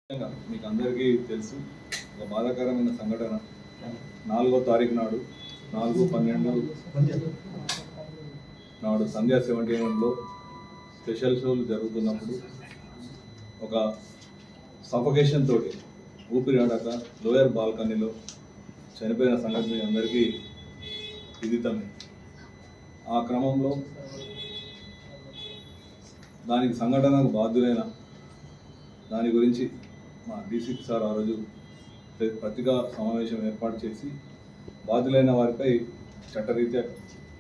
మీకు అందరికీ తెలుసు ఒక బాధాకరమైన సంఘటన 4వ తారీఖు నాడు 4/12 నాడు సంధ్యా 70 స్పెషల్ షోలు జరుగుతున్నప్పుడు ఒక సఫకేషన్ తోటి ఊపిరి ఆడక లోయర్ బాల్కనీలో చనిపోయిన సంఘటన అందరికీ విదితమే. ఆ క్రమంలో దానికి సంఘటనకు బాధ్యులైన దాని గురించి మా డీసీపీ సార్ ఆ రోజు పత్రికా సమావేశం ఏర్పాటు చేసి బాధ్యులైన వారిపై చట్టరీత్యా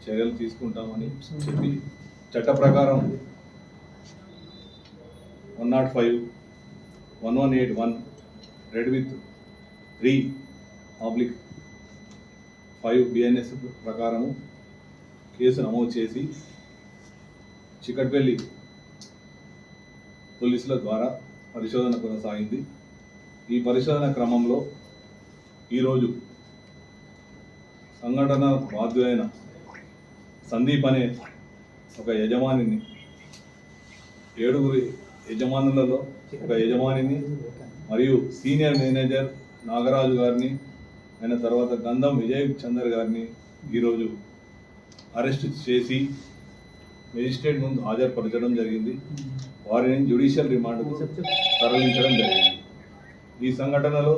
చర్యలు తీసుకుంటామని చెప్పి చట్ట ప్రకారం 105/1181 రెడ్ విత్ 3/5 BNS ప్రకారము కేసు నమోదు చేసి చికట్పల్లి పోలీసుల ద్వారా పరిశోధన కొనసాగింది. ఈ పరిశోధన క్రమంలో ఈరోజు సంఘటన బాధ్యులైన సందీప్ అనే ఒక యజమానిని 7 యజమానులలో ఒక యజమానిని మరియు సీనియర్ మేనేజర్ నాగరాజు గారిని అయిన తర్వాత గంధం విజయ్ చందర్ గారిని ఈరోజు అరెస్ట్ చేసి మెజిస్ట్రేట్ ముందు హాజరుపరచడం జరిగింది. వారిని జ్యుడిషియల్ రిమాండ్కు తరలించడం జరిగింది. ఈ సంఘటనలో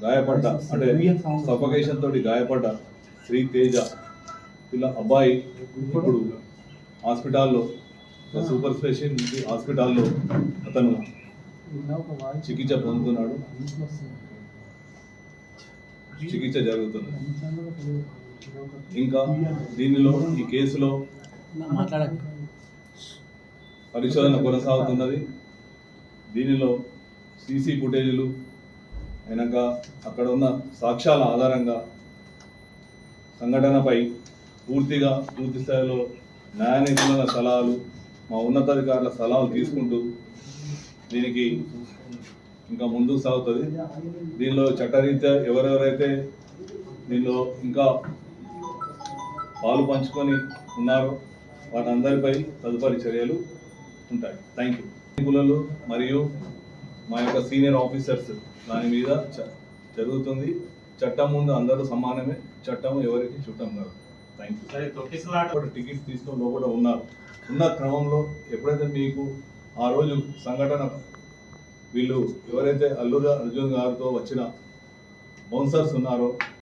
గాయపడ్డ అంటే సఫకేషన్ తోటి గాయపడ్డ శ్రీ తేజ ఇలా అబ్బాయి ఇప్పుడు హాస్పిటల్లో సూపర్ స్పెషాలిటీ హాస్పిటల్లో అతను చికిత్స పొందుతున్నాడు. చికిత్స జరుగుతుంది. ఇంకా దీనిలో ఈ కేసులో పరిశోధన కొనసాగుతున్నది. దీనిలో సీసీ ఫుటేజీలు అయినాక అక్కడ ఉన్న సాక్ష్యాల ఆధారంగా సంఘటనపై పూర్తి స్థాయిలో న్యాయ నిపుణుల సలహాలు మా ఉన్నతాధికారుల సలహాలు తీసుకుంటూ దీనికి ఇంకా ముందుకు సాగుతుంది. దీనిలో చట్టరీత్యా ఎవరెవరైతే దీనిలో ఇంకా పాలు పంచుకొని ఉన్నారో వారందరిపై తదుపరి చర్యలు ఉంటాయి. Thank you. నిపుణులు మరియు మా యొక్క సీనియర్ ఆఫీసర్స్ దాని మీద జరుగుతుంది. చట్టం ముందు అందరూ సమానమే. చట్టం ఎవరికి చుట్టం కాదు. Thank you. టికెట్స్ తీసుకొని లోపల ఉన్న క్రమంలో ఎప్పుడైతే మీకు ఆ రోజు సంఘటన వీళ్ళు ఎవరైతే అల్లు అర్జున్ గారితో వచ్చిన బౌన్సర్స్ ఉన్నారో